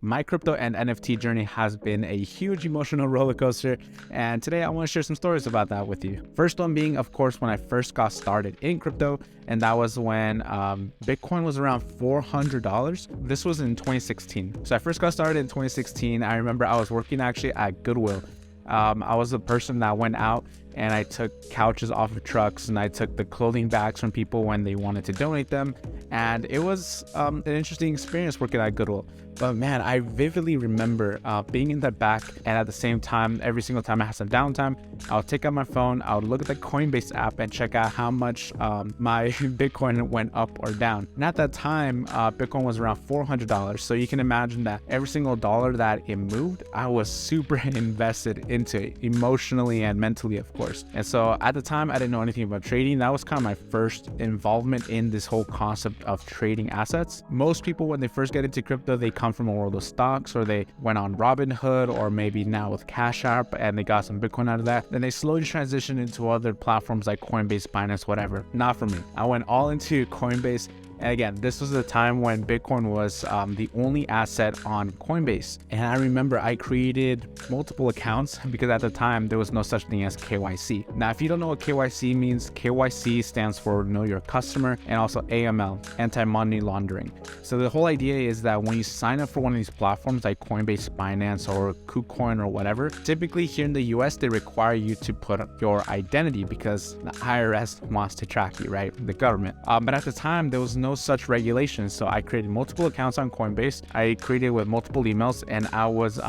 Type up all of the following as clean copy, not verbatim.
My crypto and NFT journey has been a huge emotional roller coaster, and today I want to share some stories about that with you. First one being, of course, when I first got started in crypto, and that was when Bitcoin was around $400. This was in 2016. So I first got started in 2016. I remember I was working actually at Goodwill. I was the person that went out and I took couches off of trucks and I took the clothing bags from people when they wanted to donate them. And it was an interesting experience working at Goodwill. But man, I vividly remember being in that back, and at the same time, every single time I had some downtime, I would take out my phone, I would look at the Coinbase app and check out how much my Bitcoin went up or down. And at that time, Bitcoin was around $400. So you can imagine that every single dollar that it moved, I was super invested into it, emotionally and mentally, of course. And so at the time, I didn't know anything about trading. That was kind of my first involvement in this whole concept of trading assets. Most people, when they first get into crypto, they come from a world of stocks, or they went on Robinhood, or maybe now with Cash App and they got some Bitcoin out of that. Then they slowly transition into other platforms like Coinbase, Binance, whatever. Not for me. I went all into Coinbase. And again, this was the time when Bitcoin was the only asset on Coinbase. And I remember I created multiple accounts because at the time there was no such thing as KYC. Now, if you don't know what KYC means, KYC stands for Know Your Customer, and also AML, Anti-Money Laundering. So the whole idea is that when you sign up for one of these platforms like Coinbase, Binance, or KuCoin or whatever, typically here in the US, they require you to put up your identity because the IRS wants to track you, right? The government. But at the time, there was no such regulations. So I created multiple accounts on Coinbase. I created with multiple emails, and I was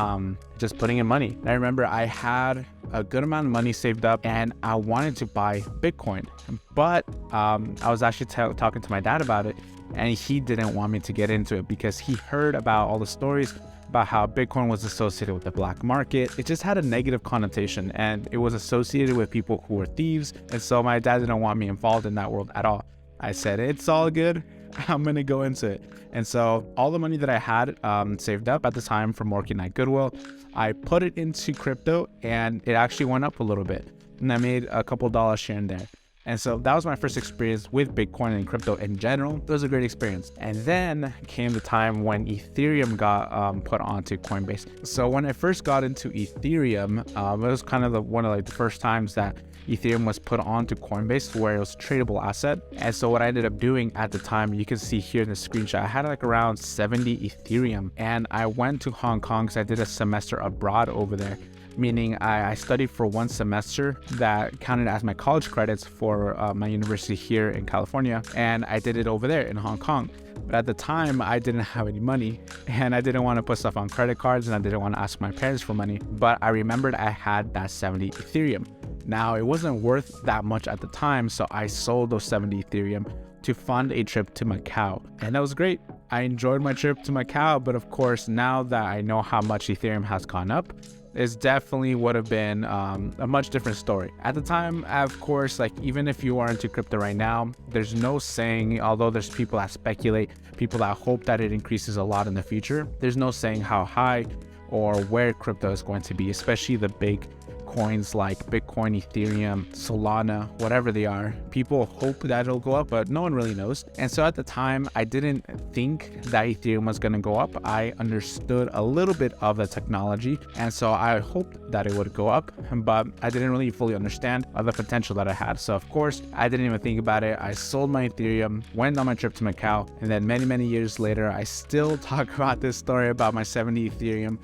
just putting in money. And I remember I had a good amount of money saved up and I wanted to buy Bitcoin, but I was actually talking to my dad about it, and he didn't want me to get into it because he heard about all the stories about how Bitcoin was associated with the black market. It just had a negative connotation, and it was associated with people who were thieves. And so my dad didn't want me involved in that world at all. I said, it's all good, I'm gonna go into it. And so all the money that I had saved up at the time from working at Goodwill, I put it into crypto, and it actually went up a little bit. And I made a couple dollars here and there. And so that was my first experience with Bitcoin and crypto in general. It was a great experience. And then came the time when Ethereum got put onto Coinbase. So when I first got into Ethereum, it was kind of one of the first times that Ethereum was put onto Coinbase, where it was a tradable asset. And so what I ended up doing at the time, you can see here in the screenshot, I had like around 70 Ethereum, and I went to Hong Kong because I did a semester abroad over there. Meaning I studied for one semester that counted as my college credits for my university here in California, and I did it over there in Hong Kong. But at the time, I didn't have any money, and I didn't want to put stuff on credit cards, and I didn't want to ask my parents for money. But I remembered I had that 70 Ethereum. Now, it wasn't worth that much at the time, so I sold those 70 Ethereum to fund a trip to Macau, and that was great. I enjoyed my trip to Macau, but of course, now that I know how much Ethereum has gone up, it definitely would have been a much different story. At the time, of course, like even if you are into crypto right now, there's no saying, although there's people that speculate, people that hope that it increases a lot in the future, there's no saying how high or where crypto is going to be, especially the big coins like Bitcoin, Ethereum, Solana, whatever they are. People hope that it'll go up, but no one really knows. And so at the time, I didn't think that Ethereum was going to go up. I understood a little bit of the technology, and so I hoped that it would go up, but I didn't really fully understand the potential that I had. So of course, I didn't even think about it. I sold my Ethereum, went on my trip to Macau, and then many years later, I still talk about this story about my 70 Ethereum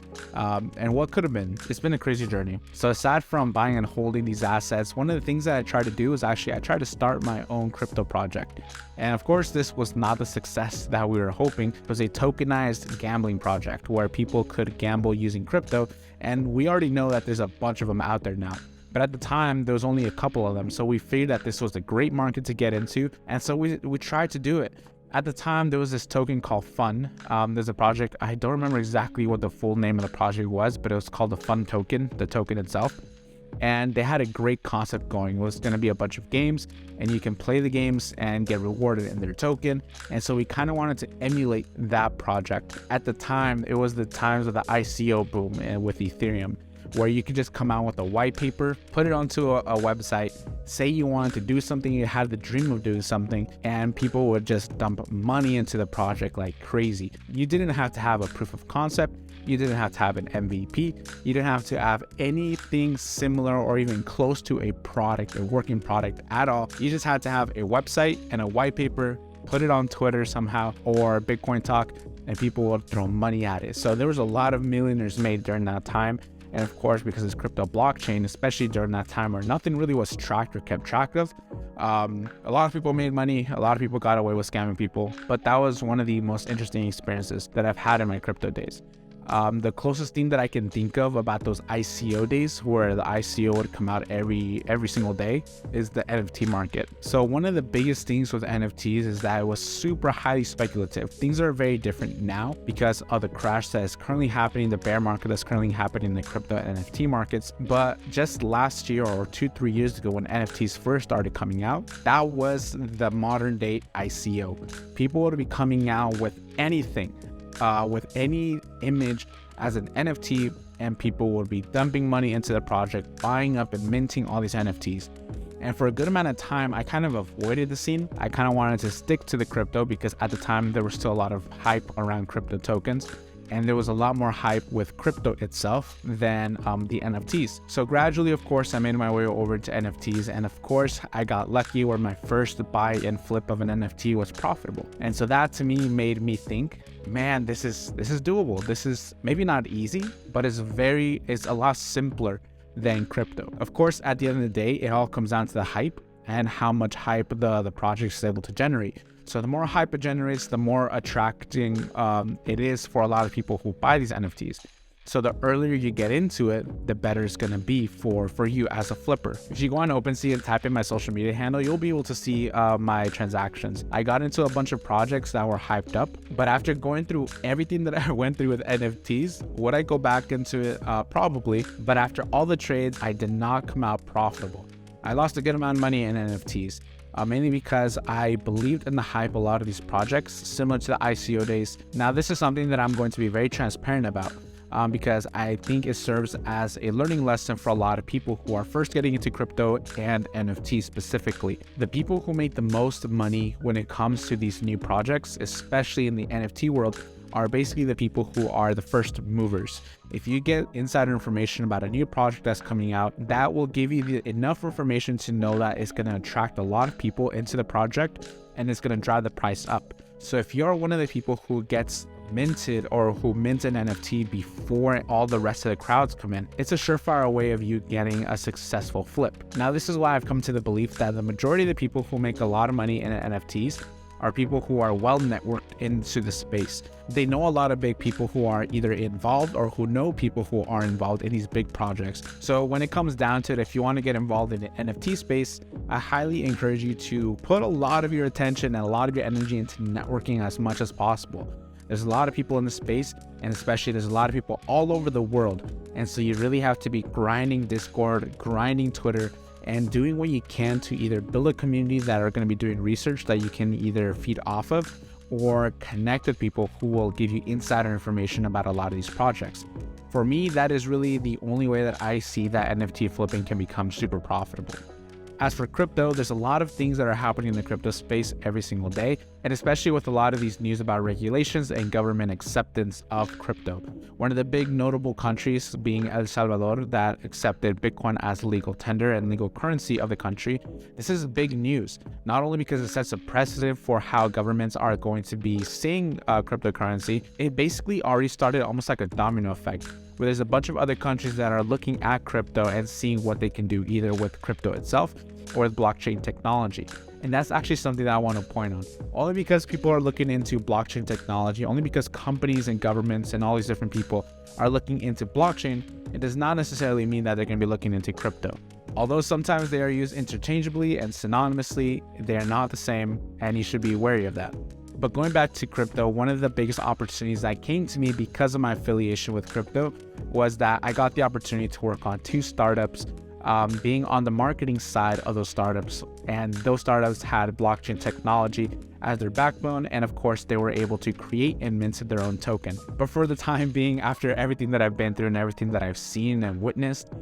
and what could have been. It's been a crazy journey. So aside from buying and holding these assets, one of the things that I tried to do is I tried to start my own crypto project. And of course, this was not the success that we were hoping. It was a tokenized gambling project where people could gamble using crypto. And we already know that there's a bunch of them out there now. But at the time, there was only a couple of them. So we figured that this was a great market to get into. And so we tried to do it. At the time, there was this token called Fun. There's a project, I don't remember exactly what the full name of the project was, but it was called the Fun token, the token itself. And they had a great concept going. It was going to be a bunch of games, and you can play the games and get rewarded in their token. And so we kind of wanted to emulate that project. At the time, it was the times of the ICO boom with Ethereum, where you could just come out with a white paper, put it onto a website, say you wanted to do something, you had the dream of doing something, and people would just dump money into the project like crazy. You didn't have to have a proof of concept. You didn't have to have an MVP. You didn't have to have anything similar or even close to a product, a working product at all. You just had to have a website and a white paper, put it on Twitter somehow or Bitcoin Talk, and people would throw money at it. So there was a lot of millionaires made during that time. And of course, because it's crypto blockchain, especially during that time where nothing really was tracked or kept track of, a lot of people made money. A lot of people got away with scamming people. But that was one of the most interesting experiences that I've had in my crypto days. The closest thing that I can think of about those ICO days, where the ICO would come out every single day, is the NFT market. So one of the biggest things with NFTs is that it was super highly speculative. Things are very different now because of the crash that is currently happening, the bear market that's currently happening in the crypto NFT markets. But just last year or 2-3 years ago, when NFTs first started coming out, that was the modern day ICO. People would be coming out with anything, with any image as an NFT, and people would be dumping money into the project, buying up and minting all these NFTs. And for a good amount of time, I kind of avoided the scene. I kind of wanted to stick to the crypto because at the time there was still a lot of hype around crypto tokens, and there was a lot more hype with crypto itself than the NFTs. So gradually, of course, I made my way over to NFTs, and of course, I got lucky where my first buy and flip of an NFT was profitable. And so that to me made me think, man, this is doable. This is maybe not easy, but it's a lot simpler than crypto. Of course, at the end of the day, it all comes down to the hype and how much hype the project is able to generate. So the more hype it generates, the more attracting it is for a lot of people who buy these NFTs. So the earlier you get into it, the better it's going to be for you as a flipper. If you go on OpenSea and type in my social media handle, you'll be able to see my transactions. I got into a bunch of projects that were hyped up, but after going through everything that I went through with NFTs, would I go back into it? Probably. But after all the trades, I did not come out profitable. I lost a good amount of money in NFTs. Mainly because I believed in the hype a lot of these projects, similar to the ICO days. Now, this is something that I'm going to be very transparent about because I think it serves as a learning lesson for a lot of people who are first getting into crypto and NFT specifically. The people who make the most money when it comes to these new projects, especially in the NFT world, are basically the people who are the first movers. If you get insider information about a new project that's coming out, that will give you enough information to know that it's going to attract a lot of people into the project and it's going to drive the price up. So if you're one of the people who gets minted or who mints an NFT before all the rest of the crowds come in, it's a surefire way of you getting a successful flip. Now, this is why I've come to the belief that the majority of the people who make a lot of money in NFTs are people who are well networked into the space. They know a lot of big people who are either involved or who know people who are involved in these big projects. So when it comes down to it, if you want to get involved in the NFT space, I highly encourage you to put a lot of your attention and a lot of your energy into networking as much as possible. There's a lot of people in the space, and especially there's a lot of people all over the world. And so you really have to be grinding Discord, grinding Twitter, and doing what you can to either build a community that are going to be doing research that you can either feed off of or connect with people who will give you insider information about a lot of these projects. For me, that is really the only way that I see that NFT flipping can become super profitable. As for crypto, there's a lot of things that are happening in the crypto space every single day, and especially with a lot of these news about regulations and government acceptance of crypto. One of the big notable countries being El Salvador that accepted Bitcoin as legal tender and legal currency of the country. This is big news, not only because it sets a precedent for how governments are going to be seeing cryptocurrency, it basically already started almost like a domino effect, where there's a bunch of other countries that are looking at crypto and seeing what they can do either with crypto itself or with blockchain technology. And that's actually something that I want to point on. Only because people are looking into blockchain technology, only because companies and governments and all these different people are looking into blockchain, it does not necessarily mean that they're going to be looking into crypto. Although sometimes they are used interchangeably and synonymously, they are not the same, and you should be wary of that. But going back to crypto, one of the biggest opportunities that came to me because of my affiliation with crypto was that I got the opportunity to work on 2 startups, being on the marketing side of those startups. And those startups had blockchain technology as their backbone. And of course, they were able to create and mint their own token. But for the time being, after everything that I've been through and everything that I've seen and witnessed,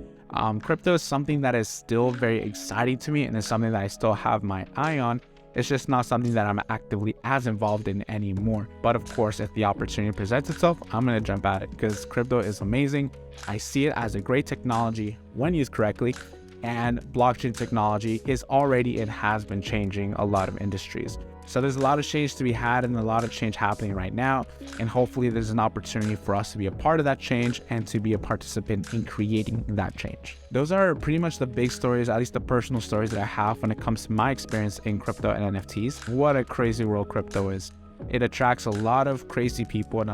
crypto is something that is still very exciting to me and is something that I still have my eye on. It's just not something that I'm actively as involved in anymore. But of course, if the opportunity presents itself, I'm going to jump at it because crypto is amazing. I see it as a great technology when used correctly. And blockchain technology is already, it has been changing a lot of industries. So there's a lot of change to be had and a lot of change happening right now. And hopefully there's an opportunity for us to be a part of that change and to be a participant in creating that change. Those are pretty much the big stories, at least the personal stories that I have when it comes to my experience in crypto and NFTs. What a crazy world crypto is. It attracts a lot of crazy people and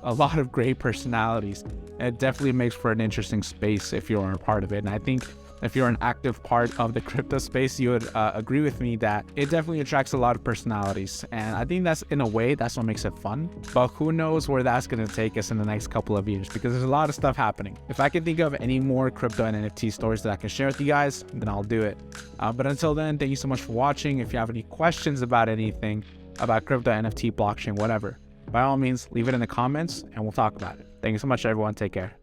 a lot of great personalities. And it definitely makes for an interesting space if you're a part of it. And I think if you're an active part of the crypto space, you would agree with me that it definitely attracts a lot of personalities. And I think that's, in a way, that's what makes it fun. But who knows where that's going to take us in the next couple of years, because there's a lot of stuff happening. If I can think of any more crypto and NFT stories that I can share with you guys, then I'll do it. But until then, thank you so much for watching. If you have any questions about anything, about crypto, NFT, blockchain, whatever, by all means, leave it in the comments and we'll talk about it. Thank you so much, everyone. Take care.